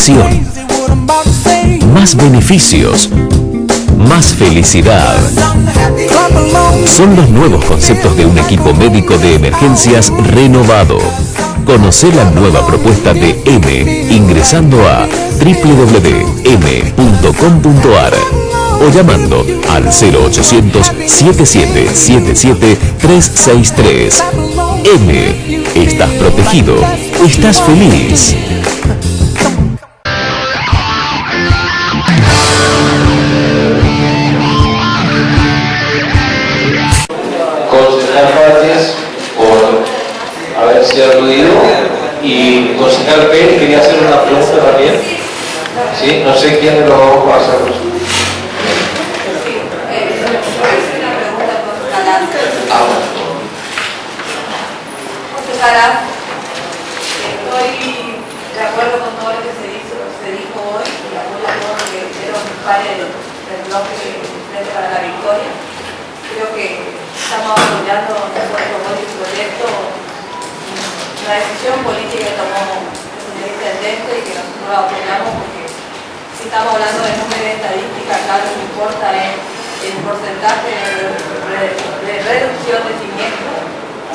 satisfacción, más beneficios, más felicidad. Son los nuevos conceptos de un equipo médico de emergencias renovado. Conoce la nueva propuesta de M ingresando a www.m.com.ar o llamando al 0800 7777 363. M. Estás protegido. Estás feliz. Concejal Farías por haberse aludido, y concejal Pérez quería hacer una pregunta también. Sí, no sé quién lo va a hacer. Estoy de acuerdo con todo lo que se dijo hoy y apoyo a todo lo que dijeron mis pares del bloque Frente para la Victoria. Creo que estamos apoyando nosotros el proyecto, la decisión política que tomó el señor intendente y que nosotros la apoyamos, porque si estamos hablando de números de estadística, acá lo que importa es el porcentaje de reducción de siniestros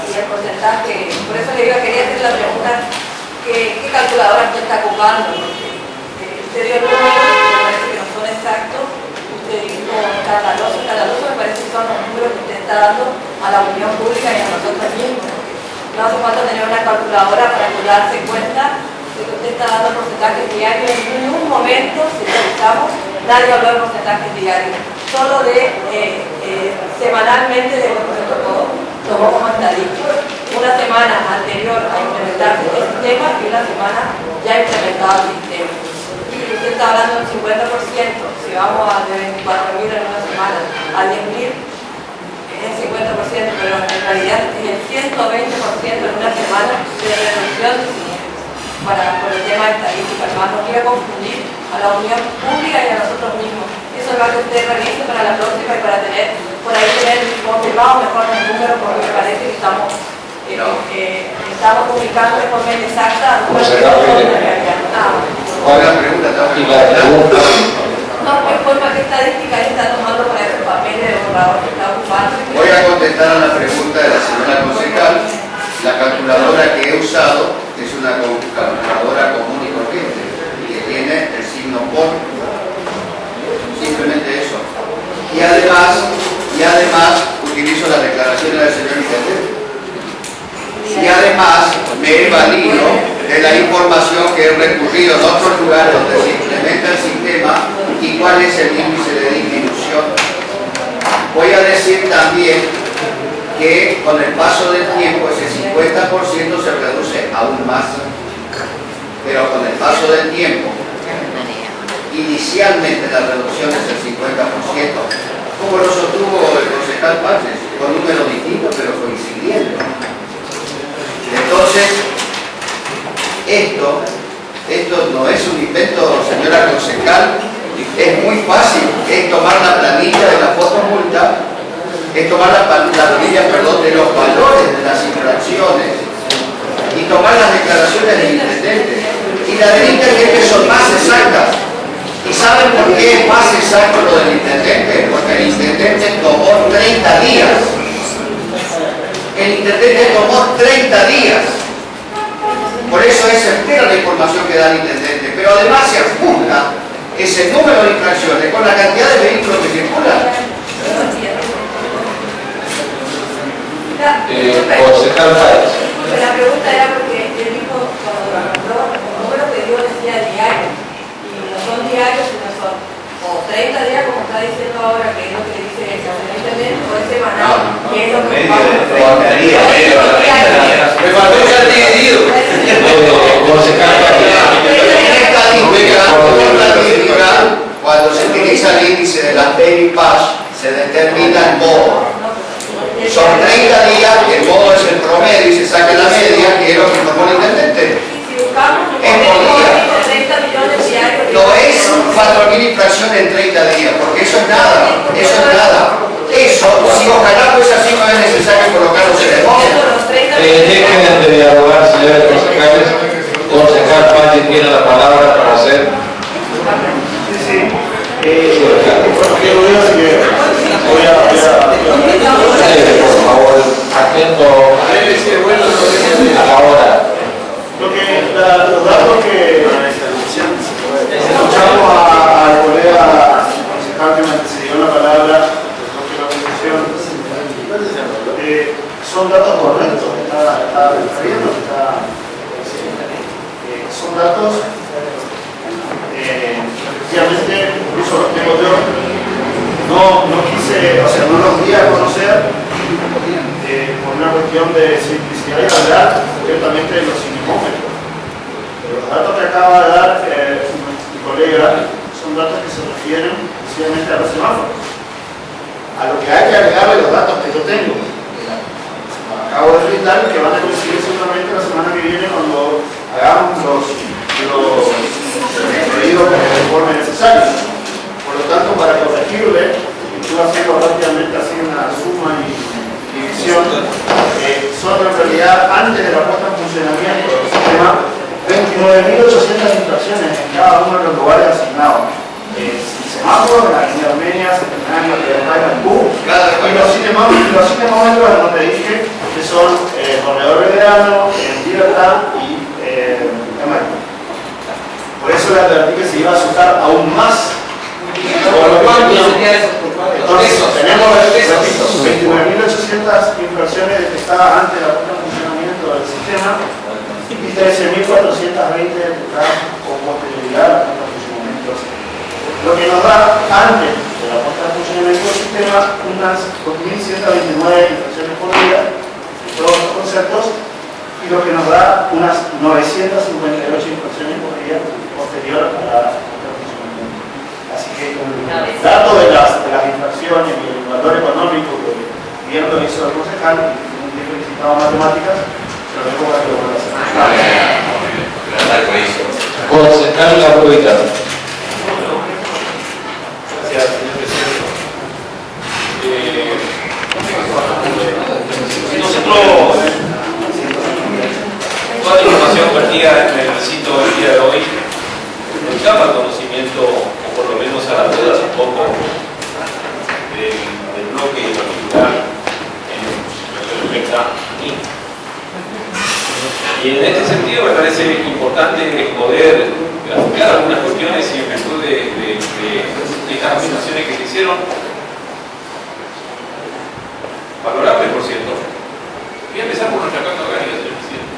y el porcentaje. Por eso le digo, quería hacer la pregunta, ¿qué calculadora usted está ocupando? Porque usted dio el número, me parece que no son exactos. Usted dijo escandaloso me parece que son los números que usted está dando a la opinión pública y a nosotros mismos. No hace falta tener una calculadora para darse cuenta de que usted está dando porcentajes diarios. En ningún momento, si revisamos, nadie habló de porcentajes diarios, solo de semanalmente de lo que se tomó como estadística. Una semana anterior a implementarse el sistema y una semana ya implementado el sistema. Usted está hablando del 50%, si vamos a de 24.000 en una semana a 10.000, es el 50%, pero en realidad es el 120% en una semana de reducción de siniestros por el tema de estadística. Además, no quiere confundir a la opinión pública y a nosotros mismos. Eso es lo que usted revise para la próxima y para por ahí tener confirmado mejor el número, porque me parece que estamos comunicando de forma inexacta. ¿Cuál es la pregunta? No, ¿qué forma, qué estadística está tomando para esos papeles de borrador que está ocupando? Voy a contestar a la pregunta de la señora concejal. La calculadora que he usado es una calculadora común y corriente, que tiene el signo por. Simplemente eso. Y además utilizo las declaraciones del señor intendente. Y además me he valido de la información que he recurrido en otros lugares donde se implementa el sistema y cuál es el índice de disminución. Voy a decir también que con el paso del tiempo ese 50% se reduce aún más, pero con el paso del tiempo inicialmente la reducción es el 50%, como lo sostuvo el concejal Páez, con números distintos pero coincidiendo. Entonces, esto no es un invento, señora concejal, es muy fácil, es tomar la planilla de la fotomulta, es tomar la planilla, de los valores de las infracciones y tomar las declaraciones del intendente. Y la del intendente son más exactas. ¿Y saben por qué es más exacto lo del intendente? Porque el intendente tomó 30 días. El intendente tomó 30 días. Por eso es certera la información que da el intendente. Pero además se ajusta ese número de infracciones con la cantidad de vehículos que circulan. Concejal Páez. La pregunta era porque él dijo, cuando los números que dio decía diario, y no son diarios, sino son o 30 días, como está diciendo ahora, que es lo que dice el señor intendente, o es semanal, que es lo que Me faltó que ha dividido. Concejal Estadística, cuando se utiliza el índice de la Daily Pass, se determina el modo. Son 30 días, el modo es el promedio y se saca la media, que es lo que informó el intendente. Es por día. No es 4.000 infracciones en 30 días, porque eso es nada, Eso, si ojalá fuese así, no es necesario colocarlos en el modo. Dejen de dialogar, señores concejales. Concejal Páez tiene la palabra para hacer datos, efectivamente, incluso los tengo yo, no quise, o sea, no los di a conocer por una cuestión de simplicidad y hablar concretamente de los cinemómetros. Pero los datos que acaba de dar mi colega son datos que se refieren exclusivamente a los semáforos. A lo que hay que agregarle los datos que yo tengo. Acabo de brindar que van a coincidir seguramente la semana que viene cuando hagamos los pedidos de informe necesarios. Por lo tanto, para corregirle, estuve haciendo rápidamente así una suma y división, son en realidad, antes de la puesta en funcionamiento del sistema, 29.800 infracciones en cada uno de los lugares asignados. Semáforos, en la línea Armenia, Centenario, y los cinemómetros en donde dije que son Corredor Belgrano, Libertad y por eso le advertí que se iba a asustar aún más. Entonces, tenemos, repito, 29.800 infracciones detectadas antes de la puesta en funcionamiento del sistema y 13.420 detectadas con posterioridad a la puesta en funcionamiento del sistema. Lo que nos da, antes de la puesta en funcionamiento del sistema, unas 2.129 infracciones por día en todos los conceptos, y lo que nos da unas 958 infracciones por día posterior a la puesta en funcionamiento. Así que con el dato de las infracciones y el valor económico que bien lo hizo el concejal, un día felicitado matemáticas, se lo dejo para que lo vuelva a hacer. Concejal La Provita. Gracias, señor presidente. Nosotros, toda la información vertida en el recito del día de hoy nos llama al conocimiento, o por lo menos a la duda un poco, del bloque en particular en lo que respecta a mí. Y en este sentido me parece importante poder clarificar algunas cuestiones y en virtud de estas afirmaciones que se hicieron, valorables por cierto. Voy a empezar por nuestra carta orgánica, señor presidente.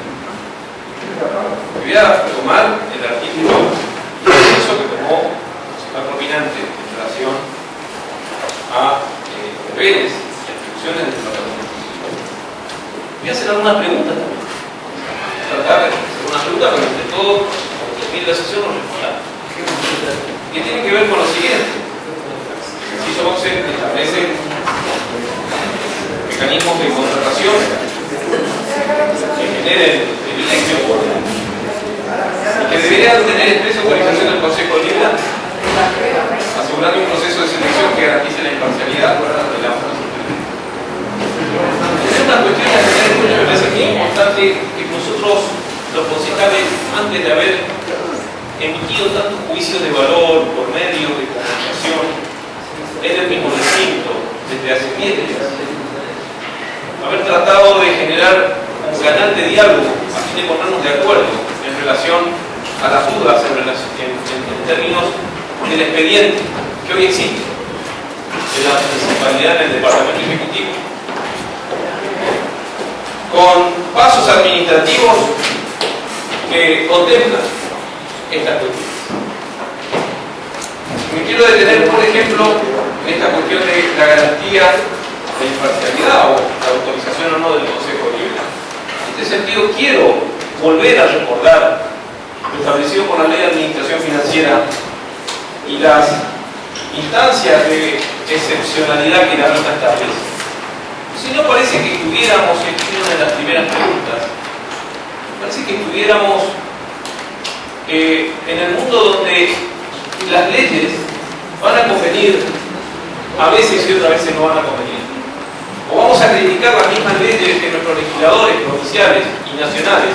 Voy a tomar el artículo y el proceso que tomó el concejal propinante en relación a deberes y atribuciones del departamento. Voy a hacer algunas preguntas también. Tratar de hacer una pregunta para que entre todos, como termine la sesión, nos respondamos. Que tiene que ver con lo siguiente. El ejercicio 11 establece mecanismos de contratación que generen privilegio y que deberían tener expresa autorización del Consejo Libre, asegurando un proceso de selección que garantice la imparcialidad de la función. Es una cuestión a tener en cuenta, me parece muy importante que nosotros, los concejales, antes de haber emitido tantos juicios de valor por medio de comunicación en el mismo recinto desde hace 10 días, haber tratado de generar un canal de diálogo a fin de ponernos de acuerdo en relación a las dudas en términos del expediente que hoy existe de la municipalidad en el departamento ejecutivo, con pasos administrativos que contemplan estas cuestiones. Me quiero detener, por ejemplo, en esta cuestión de la garantía de imparcialidad o la autorización o no del Consejo Libre. En este sentido, quiero volver a recordar lo establecido por la Ley de Administración Financiera y las instancias de excepcionalidad que la misma establece. Si no, parece que estuviéramos, en una de las primeras preguntas, parece que estuviéramos en el mundo donde las leyes van a convenir a veces y otras veces no van a convenir. O vamos a criticar las mismas leyes que nuestros legisladores provinciales y nacionales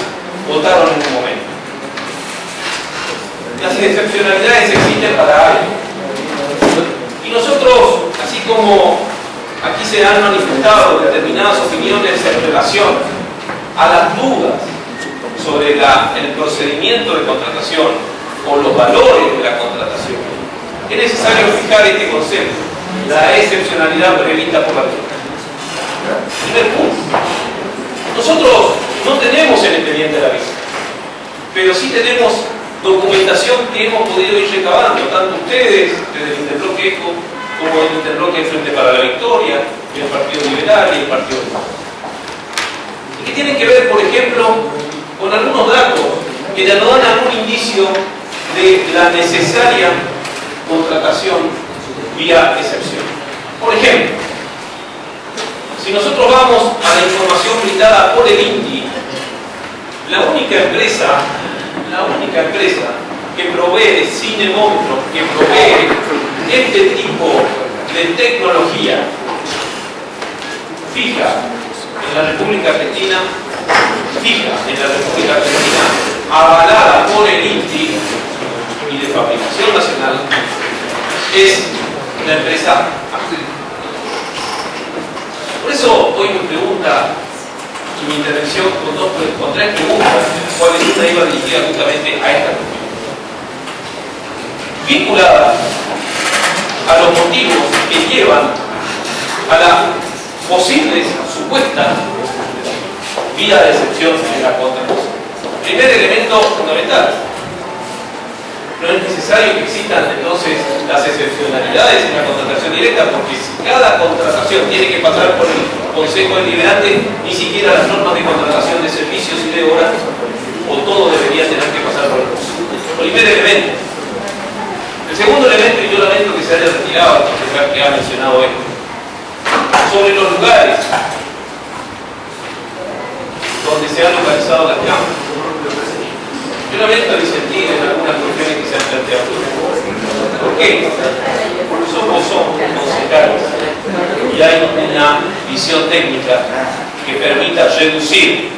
votaron en un momento. Las excepcionalidades existen para algo. Y nosotros, así como aquí se han manifestado determinadas opiniones en relación a las dudas sobre el procedimiento de contratación o los valores de la contratación, es necesario fijar este concepto, la excepcionalidad prevista por la ley. Primer punto. Nosotros no tenemos el expediente de la visa, pero sí tenemos documentación que hemos podido ir recabando, tanto ustedes, desde el Interbloque ECO, como el Interbloque Frente para la Victoria, el Partido Liberal y el Partido Demócrata. Y que tienen que ver, por ejemplo, con algunos datos que ya nos dan algún indicio de la necesaria contratación vía excepción. Por ejemplo, si nosotros vamos a la información brindada por el INTI, la única empresa que provee cinemómetros, que provee este tipo de tecnología fija en la República Argentina, avalada por el INTI y de fabricación nacional, es la empresa Axtel. Por eso hoy mi pregunta y mi intervención con tres preguntas, cuál es una iba dirigida justamente a esta cuestión, vinculada a los motivos que llevan a la posible supuesta vía de excepción en la contratación. Primer elemento fundamental: no es necesario que existan entonces las excepcionalidades en la contratación directa, porque si cada contratación tiene que pasar por el Consejo Deliberante, ni siquiera las normas de contratación de servicios y de horas, o todo debería tener que pasar por el Consejo. Primer elemento. El segundo elemento, y yo lamento que se haya retirado el que ha mencionado esto, sobre los lugares donde se han localizado las cámaras. Yo lamento disentir en algunas cuestiones que se han planteado. ¿Por qué? Somos concejales y hay una visión técnica que permita reducir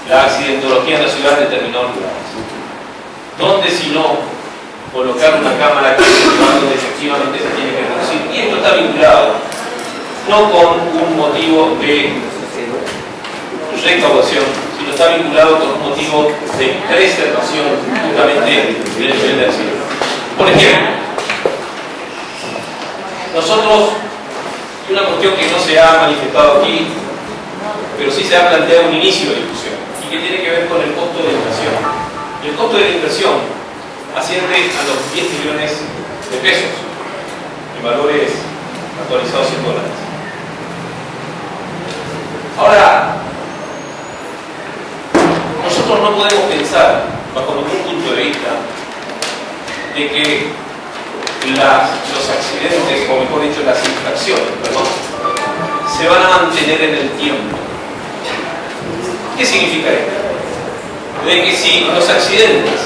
la accidentología en la ciudad en determinados lugares. ¿Dónde si no colocar una cámara que efectivamente se tiene que reducir? Y esto está vinculado no con un motivo de recaudación, sino está vinculado con un motivo de preservación justamente del nivel de accidente. Por ejemplo, nosotros, una cuestión que no se ha manifestado aquí, pero sí se ha planteado un inicio de discusión, y que tiene que ver con el costo de la inversión. El costo de la inversión asciende a los 10 millones de pesos, en valores actualizados en dólares. Ahora, nosotros no podemos pensar, bajo ningún punto de vista, de que los accidentes, o mejor dicho, las infracciones, se van a mantener en el tiempo. ¿Qué significa esto? De que si los accidentes,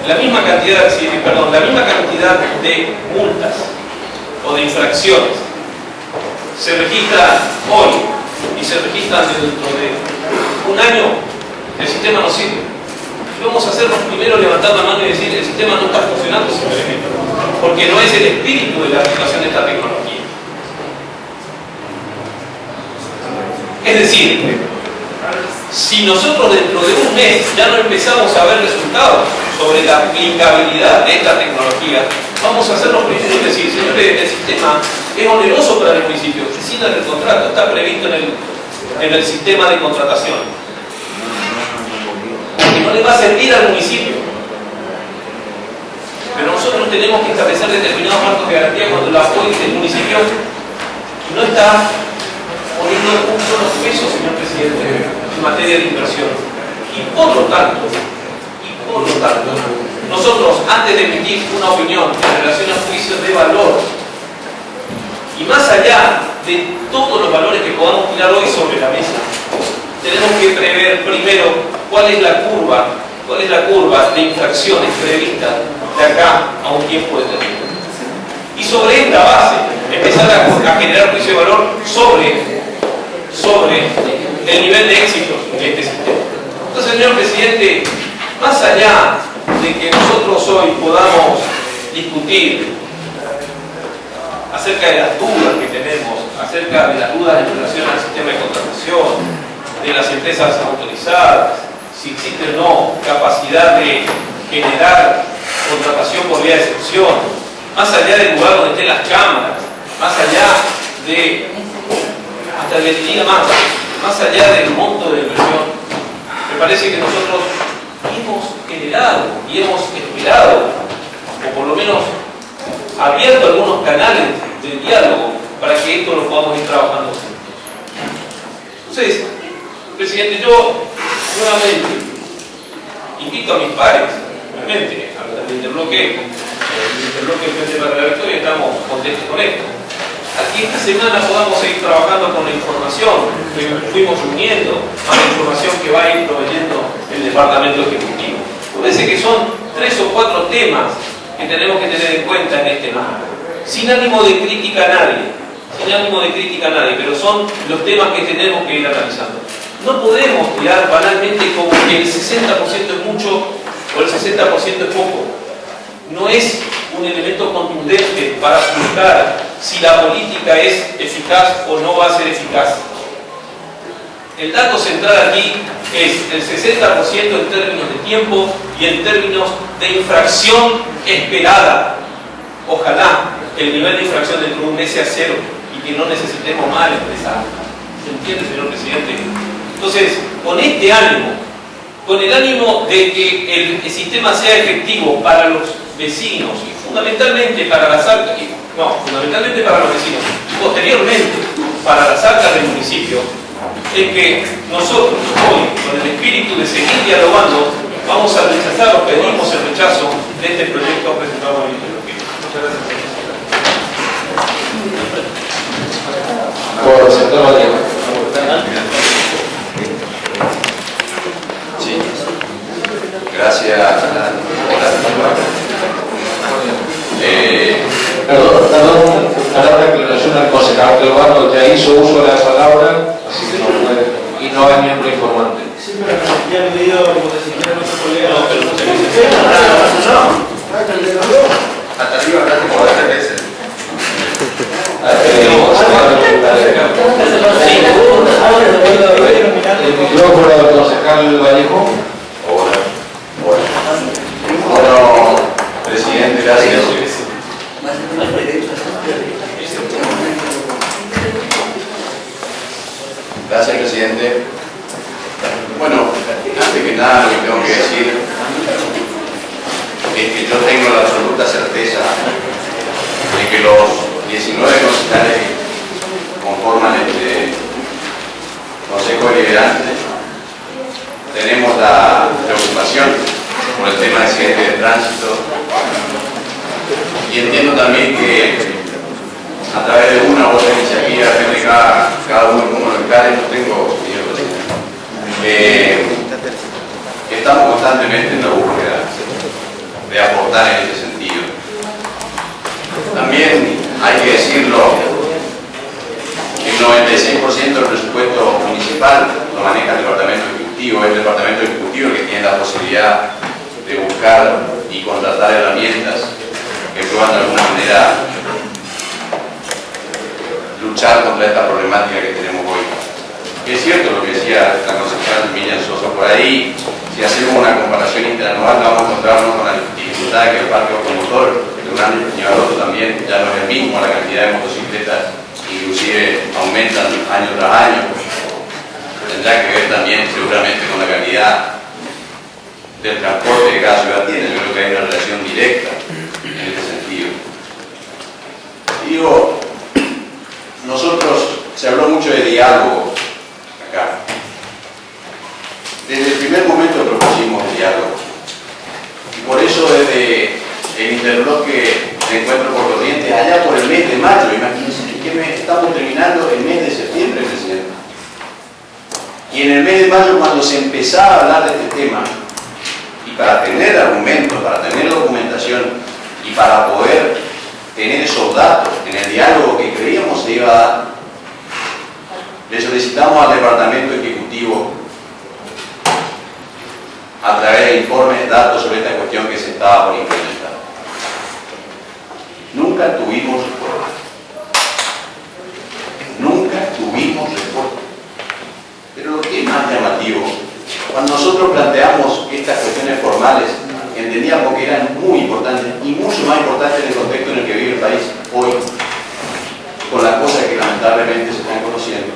la misma cantidad de multas o de infracciones se registran hoy y se registran dentro de un año, el sistema no sirve. Vamos a hacernos primero levantar la mano y decir: el sistema no está funcionando, simplemente porque no es el espíritu de la aplicación de esta tecnología. Es decir, si nosotros dentro de un mes ya no empezamos a ver resultados sobre la aplicabilidad de esta tecnología, vamos a hacerlo primero y decir: señores, el sistema es oneroso para el municipio, rescindan el contrato, está previsto en el sistema de contratación, porque no le va a servir al municipio. Pero nosotros tenemos que establecer determinados marcos de garantía cuando el municipio no está poniendo un solo peso, señor presidente, en materia de inversión. Y por lo tanto, nosotros, antes de emitir una opinión en relación a juicios de valor, y más allá de todos los valores que podamos tirar hoy sobre la mesa, tenemos que prever primero cuál es la curva de infracciones previstas de acá a un tiempo determinado. Y sobre esta base, empezar a generar juicio de valor sobre el nivel de éxito de este sistema. Entonces, señor presidente, más allá de que nosotros hoy podamos discutir acerca de las dudas que tenemos, acerca de las dudas en relación al sistema de contratación, de las empresas autorizadas, si existe o no capacidad de generar contratación por vía de excepción, más allá del lugar donde estén las cámaras, más allá de, hasta el más allá del monto de inversión, me parece que nosotros hemos generado y hemos esperado, o por lo menos abierto algunos canales de diálogo para que esto lo podamos ir trabajando juntos. Entonces, presidente, yo nuevamente invito a mis pares, realmente, al interbloque Frente para la Victoria, estamos contentos con esto. Aquí esta semana podamos seguir trabajando con la información que fuimos reuniendo, a la información que va a ir proveyendo el Departamento Ejecutivo. Parece que son 3 o 4 temas que tenemos que tener en cuenta en este marco. Sin ánimo de crítica a nadie, pero son los temas que tenemos que ir analizando. No podemos tirar banalmente como que el 60% es mucho o el 60% es poco. No es un elemento contundente para juzgar si la política es eficaz o no va a ser eficaz. El dato central aquí es el 60% en términos de tiempo y en términos de infracción esperada. Ojalá el nivel de infracción dentro de un mes sea 0 y que no necesitemos más expresar. ¿Se entiende, señor presidente? Entonces, con este ánimo, con el ánimo de que el sistema sea efectivo para los vecinos y fundamentalmente para las arcas, fundamentalmente para los vecinos y posteriormente para las arcas del municipio, es que nosotros hoy, con el espíritu de seguir dialogando, vamos a rechazar o pedimos el rechazo de este proyecto presentado en el Interbloque. Muchas gracias. Por el sector Vallejo. Sí. Gracias. Perdón, para una aclaración al concejal Urbano ya hizo uso de la palabra, así que no puede, y no hay miembro informante. Sí, pero ya he pedido como designar a nuestro colega. No, pero no se dice. Hasta arriba hablaste como 3 veces. El micrófono del concejal Vallejo. Bueno, presidente, gracias. Gracias, presidente. Bueno, antes que nada lo que tengo que decir es que yo tengo la absoluta certeza de que los 19 concejales que conforman este Consejo Deliberante tenemos la preocupación por el tema del accidente de tránsito y entiendo también que a través de una u otra iniciativa de cada uno como locales, no tengo estamos constantemente en la búsqueda de aportar en ese sentido. También hay que decirlo, el 96% del presupuesto municipal lo maneja el Departamento Ejecutivo, es el Departamento Ejecutivo que tiene la posibilidad de buscar y contratar herramientas que puedan de alguna manera luchar contra esta problemática que tenemos hoy. Es cierto lo que decía la concejal Miriam Sosa por ahí, si hacemos una comparación interanual vamos a encontrarnos con la dificultad de que el parque automotor de un año y otro también ya no es el mismo, la cantidad de motocicletas inclusive aumentan año tras año. Tendrá que ver también seguramente con la calidad del transporte que cada ciudad tiene. Yo creo que hay una relación directa en este sentido. Y digo, nosotros, se habló mucho de diálogo acá. Desde el primer momento propusimos el diálogo. Y por eso desde el interbloque de Encuentro por Corrientes, allá por el mes de mayo, imagínense que estamos terminando el mes de septiembre, presidente. Y en el mes de mayo, cuando se empezaba a hablar de este tema, y para tener argumentos, para tener documentación, y para poder tener esos datos en el diálogo que creíamos se iba a dar, le solicitamos al Departamento Ejecutivo a través de informes, datos sobre esta cuestión que se estaba por implementar. Nunca tuvimos respuesta. Nunca tuvimos respuesta. Pero lo que es más llamativo, cuando nosotros planteamos estas cuestiones formales, entendíamos que eran muy importantes y mucho más importantes en el contexto en el que vive el país hoy, con las cosas que lamentablemente se están conociendo.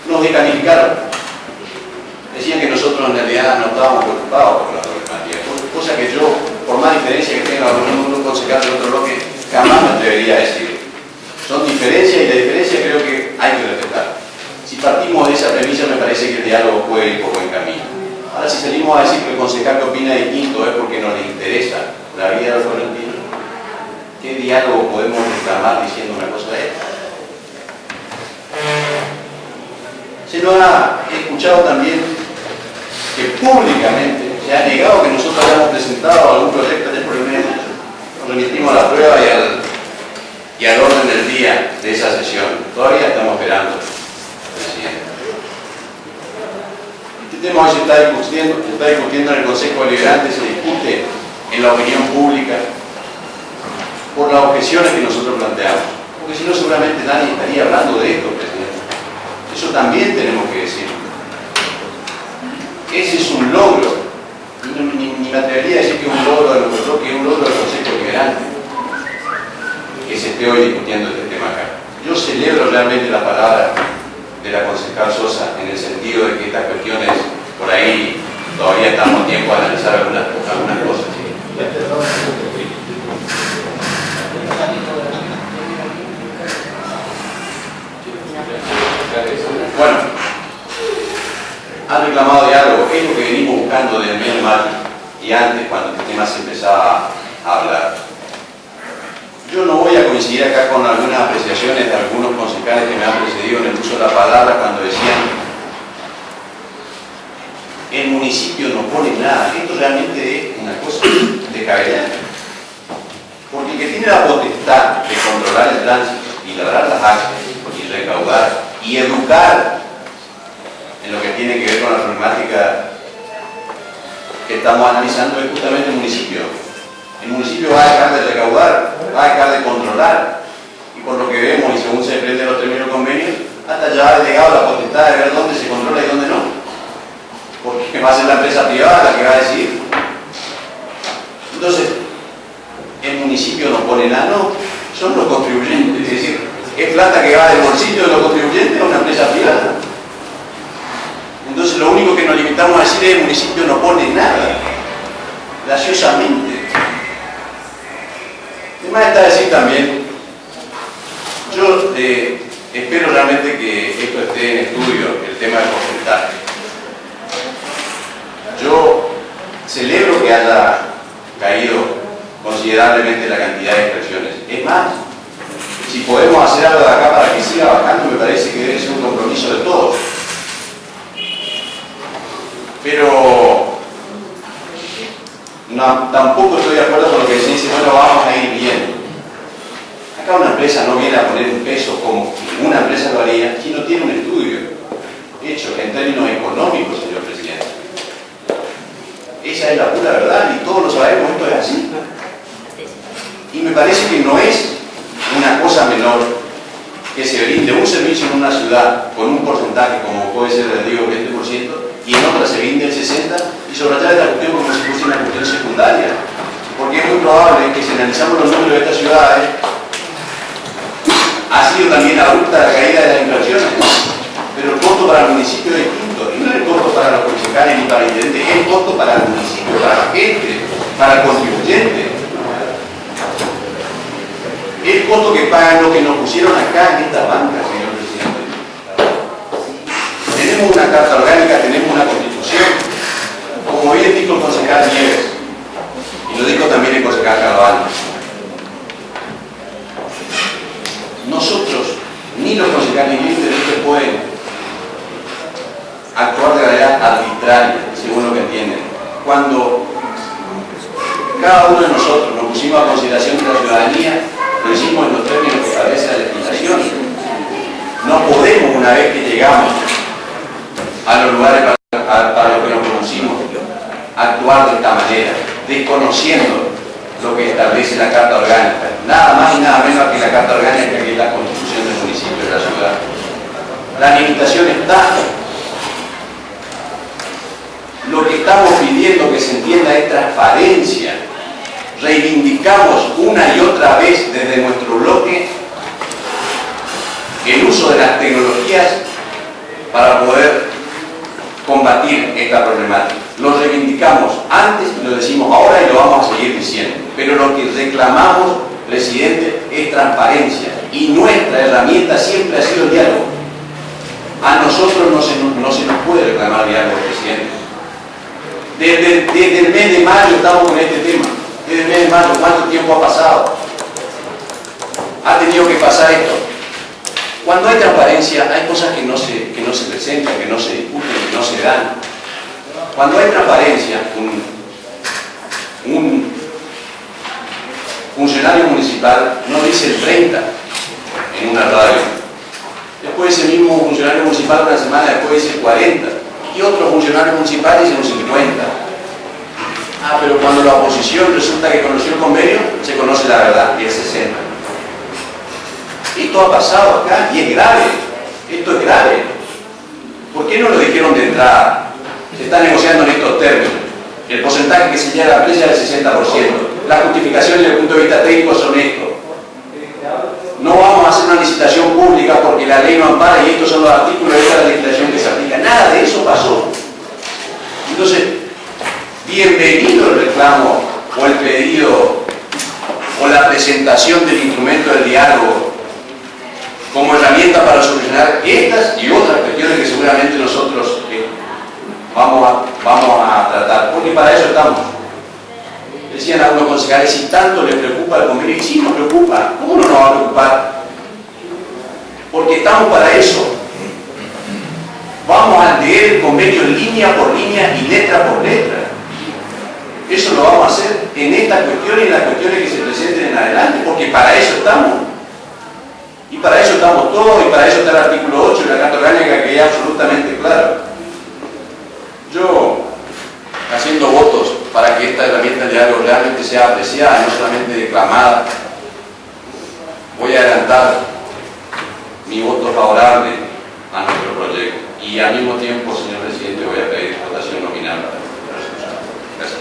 Nos descalificaron. decían que nosotros en realidad no estábamos preocupados por la problemática, cosa que yo, por más diferencia que tenga con un concejal de otro bloque, jamás me atrevería a decir. Son diferencias y la diferencia creo que hay que respetar. Si partimos de esa premisa, me parece que el diálogo puede ir por buen camino. Ahora, si salimos a decir que el concejal que opina distinto es porque no le interesa la vida de los florentinos, ¿qué diálogo podemos reclamar diciendo una cosa de esta? Se nos ha escuchado también que públicamente se ha negado que nosotros hayamos presentado algún proyecto de problema. Nos remitimos a la prueba y al orden del día de esa sesión. Todavía estamos esperando, presidente. Este tema hoy se está discutiendo en el Consejo Deliberante, se discute en la opinión pública por las objeciones que nosotros planteamos. Porque si no, seguramente nadie estaría hablando de esto, presidente. Eso también tenemos que decirlo. Ese es un logro. Ni me atrevería a decir que es un logro de nuestro bloque, que es un logro del Consejo Deliberante que se esté hoy discutiendo este tema acá. Yo celebro realmente la palabra de la concejal Sosa en el sentido de que estas cuestiones por ahí todavía estamos a tiempo de analizar algunas cosas. ¿Sí? Bueno, han reclamado diálogo, es lo que venimos buscando desde el mes de mayo y antes, cuando este tema se empezaba a hablar. Yo no voy a coincidir acá con algunas apreciaciones de algunos concejales que me han precedido en el uso de la palabra cuando decían el municipio no pone nada. Esto realmente es una cosa de cabellera. Porque el que tiene la potestad de controlar el tránsito y labrar las actas y recaudar y educar en lo que tiene que ver con la problemática que estamos analizando es justamente el municipio. El municipio va a dejar de recaudar, va a dejar de controlar, y por lo que vemos y según se desprende los términos del convenio, hasta ya ha delegado la potestad de ver dónde se controla y dónde no, porque va a ser la empresa privada la que va a decidir. Entonces, el municipio no pone nada, no, son los contribuyentes, es decir, es plata que va del bolsillo de los contribuyentes a una empresa privada. Entonces lo único que nos limitamos a decir es que el municipio no pone nada, graciosamente. Además está decir también, yo espero realmente que esto esté en estudio, el tema del porcentaje. Yo celebro que haya caído considerablemente la cantidad de expresiones. Es más, si podemos hacer algo de acá para que siga bajando, me parece que debe ser un compromiso de todos. Pero no, tampoco estoy de acuerdo con lo que se dice, bueno, vamos a ir bien. Acá una empresa no viene a poner un peso como ninguna empresa lo haría si no tiene un estudio hecho en términos económicos, señor presidente. Esa es la pura verdad y todos lo sabemos, esto es así. Y me parece que no es una cosa menor que se brinde un servicio en una ciudad con un porcentaje como puede ser el 20% y en otra se brinde el 60% y sobrellevar esta cuestión como si fuese una cuestión secundaria. Porque es muy probable que si analizamos los números de estas ciudades ha sido también abrupta la caída de las inflaciones, pero el costo para el municipio es distinto, y no es el costo para los concejales ni para el intendente, es el costo para el municipio, para la gente, para el contribuyente. El costo que pagan los que nos pusieron acá en esta banca, señor presidente. Tenemos una carta orgánica, tenemos una constitución, como bien dijo el concejal Nieves, y lo dijo también el concejal Carvalho. Nosotros, ni los concejales ni los intendentes pueden actuar de manera arbitraria, según lo que entienden. Cuando cada uno de nosotros nos pusimos a consideración de la ciudadanía, lo hicimos en los términos que establece la legislación. No podemos, una vez que llegamos a los lugares para los que nos conocimos, actuar de esta manera, desconociendo lo que establece la Carta Orgánica. Nada más y nada menos que la Carta Orgánica, que es la Constitución del municipio de la ciudad. La limitación está. Lo que estamos pidiendo que se entienda es transparencia. Reivindicamos una y otra vez desde nuestro bloque el uso de las tecnologías para poder combatir combatir esta problemática. Lo reivindicamos antes y lo decimos ahora y lo vamos a seguir diciendo. Pero lo que reclamamos, presidente, es transparencia. Y nuestra herramienta siempre ha sido el diálogo. A nosotros no se nos puede reclamar diálogo, presidente. Desde el mes de mayo estamos con este tema. Desde el mes de mayo, ¿cuánto tiempo ha pasado? Ha tenido que pasar esto. Cuando hay transparencia, hay cosas que no se presentan, que no se discuten, que no se dan. Cuando hay transparencia, un funcionario municipal no dice el 30 en una radio. Después ese mismo funcionario municipal una semana después dice 40. Y otro funcionario municipal dice un 50. Ah, pero cuando la oposición resulta que conoció el convenio, se conoce la verdad, y es 60. Esto ha pasado acá y es grave. Esto es grave. ¿Por qué no lo dijeron de entrada? Se está negociando en estos términos. El porcentaje que se llega a la playa es del 60%. Las justificaciones desde el punto de vista técnico son esto. No vamos a hacer una licitación pública porque la ley no ampara y estos son los artículos de esta legislación que se aplica. Nada de eso pasó. Entonces, bienvenido el reclamo o el pedido o la presentación del instrumento del diálogo como herramienta para solucionar estas y otras cuestiones que seguramente nosotros vamos a tratar, porque para eso estamos. Decían algunos concejales, si tanto les preocupa el convenio, y sí nos preocupa, ¿cómo no nos va a preocupar? Porque estamos para eso. Vamos a leer el convenio línea por línea y letra por letra. Eso lo vamos a hacer en estas cuestiones y en las cuestiones que se presenten en adelante, porque para eso estamos. Y para eso estamos todos, y para eso está el artículo 8 de la Carta Orgánica, que es absolutamente claro. Yo, haciendo votos para que esta herramienta de diálogo realmente sea apreciada, no solamente declamada, voy a adelantar mi voto favorable a nuestro proyecto. Y al mismo tiempo, señor presidente, voy a pedir votación nominal para la resolución. Gracias.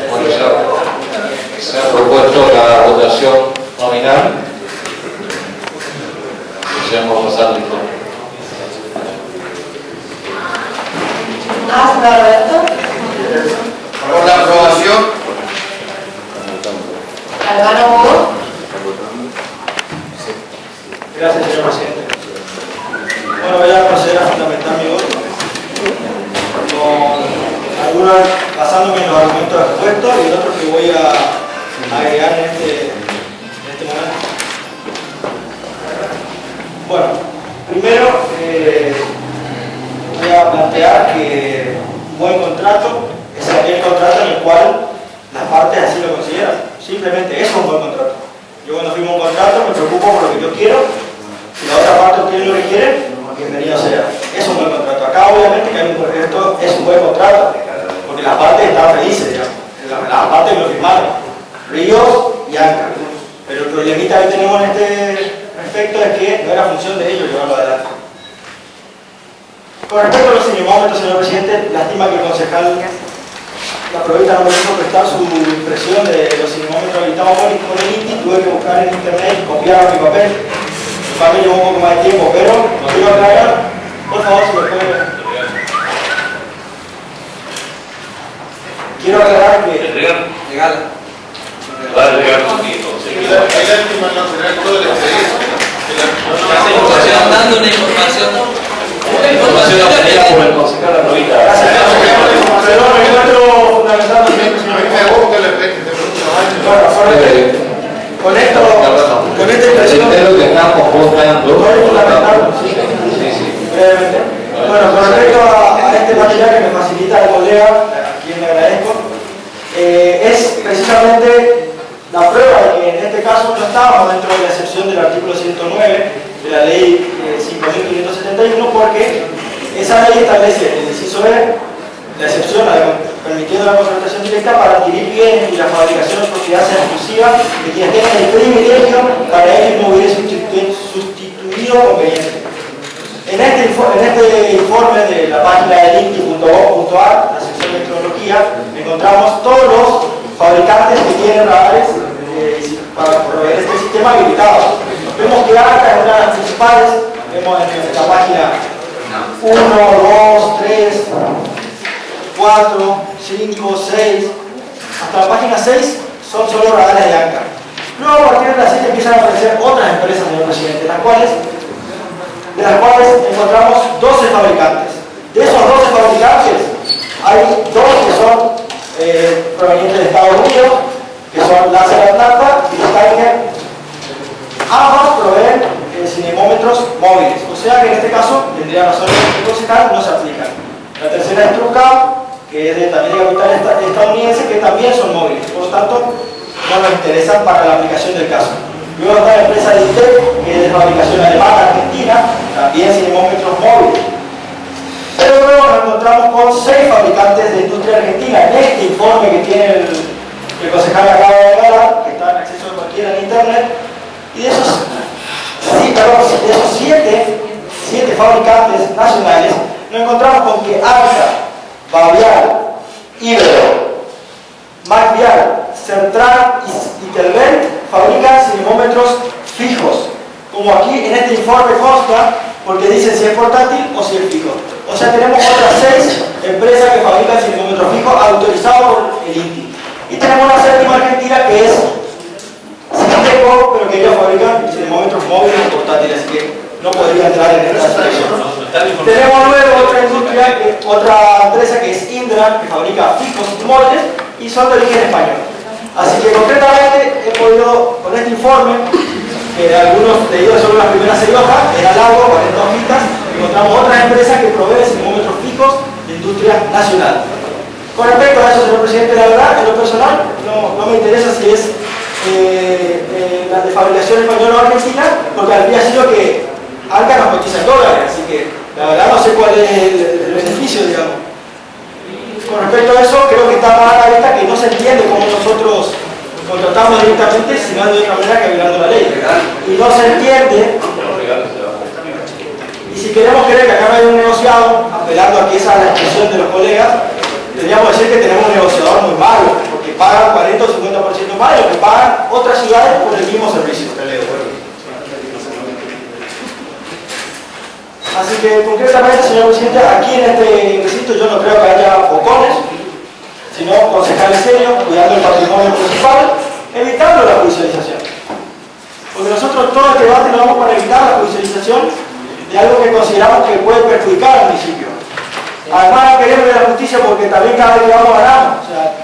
Bueno, se ha propuesto la votación nominal. Deseamos pasar el informe. Hasta Roberto. Por la aprobación. Albano Hugo. Gracias, señor presidente. Bueno, voy a proceder a fundamentar mi voto basándome en los argumentos expuestos y el otro que voy a agregar en este momento. Bueno, primero voy a plantear que un buen contrato es aquel contrato en el cual las partes así lo consideran. Simplemente eso es un buen contrato. Yo cuando firmo un contrato me preocupo por lo que yo quiero. Si la otra parte obtiene lo que quiere, bienvenido sea. Es un buen contrato. Acá obviamente que esto es un buen contrato, porque las partes están felices, digamos. Las partes que lo firmaron, Ríos y Anca. Pero el problemita que tenemos en este respecto es que no era función de ellos llevarlo adelante. Con respecto a los cinemómetros, señor presidente, lástima que el concejal la provista no me quiso prestar su impresión de los cinemómetros habilitados por el INTI. Tuve que buscar en internet y copiar mi papel. El papel llevó un poco más de tiempo, pero lo quiero aclarar. Por favor, si me puede ver. Quiero aclarar que... Legal. Están dando una información. Por el concejal Arroita. Gracias, perdón, me encuentro fundamentado también. Con esta impresión... brevemente. Bueno, con respecto a este material que me facilita el colega, a quien le agradezco, es precisamente la prueba de que en este caso no estábamos dentro de la excepción del artículo 109 de la ley 5.571, porque esa ley establece el inciso B, la excepción permitiendo la contratación directa para adquirir bienes y la fabricación de propiedad sea exclusiva de quienes tengan el privilegio para ello inmobiliario sustituido conveniente. En este informe de la página del INTI.gov.ar, la sección Metrología, encontramos todos los fabricantes que tienen radares para proveer este sistema habilitados. Vemos que ARCA es una de las principales, vemos en la página 1, 2, 3, 4, 5, 6, hasta la página 6 son solo radares de ARCA. Luego a partir de la 7 empiezan a aparecer otras empresas, señor presidente, de las cuales encontramos 12 fabricantes. De esos 12 fabricantes, hay 2 que son provenientes de Estados Unidos, que son Láser Atlanta y Steiner. Ambos proveen cinemómetros móviles, o sea que en este caso tendría razón el concejal, no se aplican. La tercera es TrueCap, que es también de capital estadounidense, que también son móviles, por lo tanto no nos interesan para la aplicación del caso. Luego está la empresa de ITEC, que es de fabricación alemana, argentina, también cinemómetros móviles. Pero luego nos encontramos con 6 fabricantes de industria argentina. En este informe que tiene el concejal acaba de regalar, que está en acceso de cualquiera en internet, y de esos 7 fabricantes nacionales, nos encontramos con que ARCA, Bavial, Ibero, Macvial, Central y Telvent fabrican cinemómetros fijos, como aquí en este informe consta, porque dicen si es portátil o si es fijo. O sea, tenemos otras 6 empresas que fabrican cinemómetros fijos autorizados por el INTI. Y tenemos una 7ª argentina que es Cineteco, pero que ellos fabrican cinemómetros móviles y portátiles, así que no podría entrar en esta situación. Tenemos luego otra empresa que es Indra, que fabrica fijos y móviles y son de origen español. Así que concretamente he podido, con este informe, que algunos de ellos son las primeras 6 hojas, era largo, 40 hojitas, encontramos otras empresas que proveen cinemómetros fijos de industria nacional. Con respecto a eso, señor presidente, la verdad, en lo personal, no me interesa si es la de fabricación española o argentina, porque habría sido que ARCA nos cotiza en dólares, así que la verdad no sé cuál es el beneficio, digamos. Con respecto a eso, creo que está mal a la vista que no se entiende cómo nosotros contratamos directamente, sino de otra manera que violando la ley. Y no se entiende. Y si queremos creer que acá no hay un negociado, apelando a que esa es la expresión de los colegas, tendríamos que decir que tenemos un negociador muy malo, porque pagan 40 o 50% más de lo que pagan otras ciudades por el mismo servicio. Así que concretamente, señor presidente, aquí en este recinto yo no creo que haya bocones, sino concejales serios, cuidando el patrimonio municipal, evitando la judicialización. Porque nosotros todo este debate lo vamos para evitar la judicialización de algo que consideramos que puede perjudicar al municipio. Además queremos de la justicia porque también cada vez que vamos ganamos. O sea,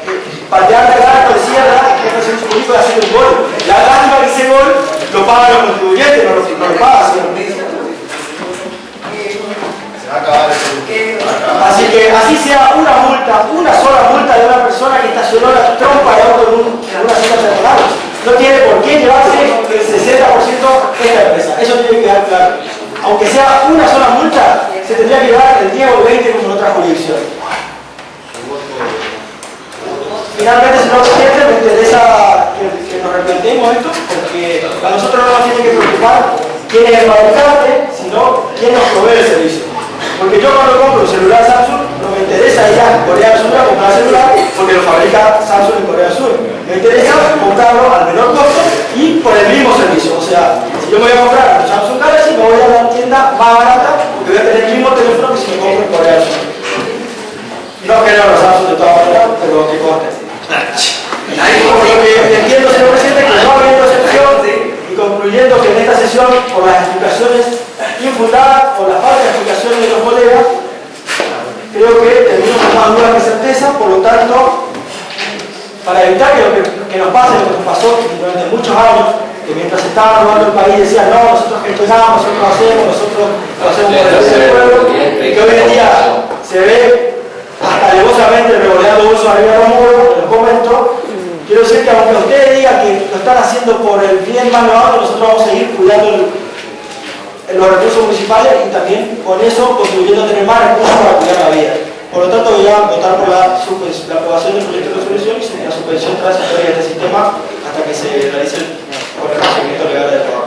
patear de arco de sierra, que es el servicio público de hacer un gol. La lástima que ese gol lo pagan los contribuyentes, no lo paga el municipio. Así que así sea una sola multa de una persona que estacionó la trompa de auto en una cita peatonal, no tiene por qué llevarse el 60% de esta empresa. Eso tiene que quedar claro. Aunque sea una sola multa, se tendría que llevar el 10 o el 20 como en otras jurisdicciones. Finalmente, señor presidente, me interesa que nos replanteemos esto, porque a nosotros no nos tiene que preocupar quién es el fabricante, sino quién nos provee el servicio. Porque yo cuando compro un celular Samsung, no me interesa ir a Corea del Sur a comprar celular, porque lo fabrica Samsung en Corea del Sur. Me interesa comprarlo al menor costo y por el mismo servicio. O sea, si yo me voy a comprar un Samsung Galaxy, me voy a la tienda más barata, porque voy a tener el mismo teléfono que si me compro en Corea del Sur. No queremos los Samsung de todas maneras, pero que corte. Por lo que entiendo, señor presidente, que no habiendo excepción, y concluyendo que en esta sesión, por las explicaciones infundadas, por la falta de explicaciones de los colegas, creo que tenemos más dudas que certeza. Por lo tanto, para evitar que nos pase lo que nos pasó durante muchos años, que mientras estaban robando el país decían, no, nosotros gestionamos, nosotros lo hacemos por el bien del pueblo, y que hoy en día se ve hasta alevosamente revoleando uso arriba de los muros, en los momentos. Quiero decir que aunque ustedes digan que lo están haciendo por el bien más elevado, nosotros vamos a seguir cuidando los recursos municipales y también con eso contribuyendo a tener más recursos para cuidar la vida. Por lo tanto, voy a votar por la aprobación del proyecto de resolución y la suspensión transitoria de este sistema hasta que se realice el procedimiento legal de trabajo.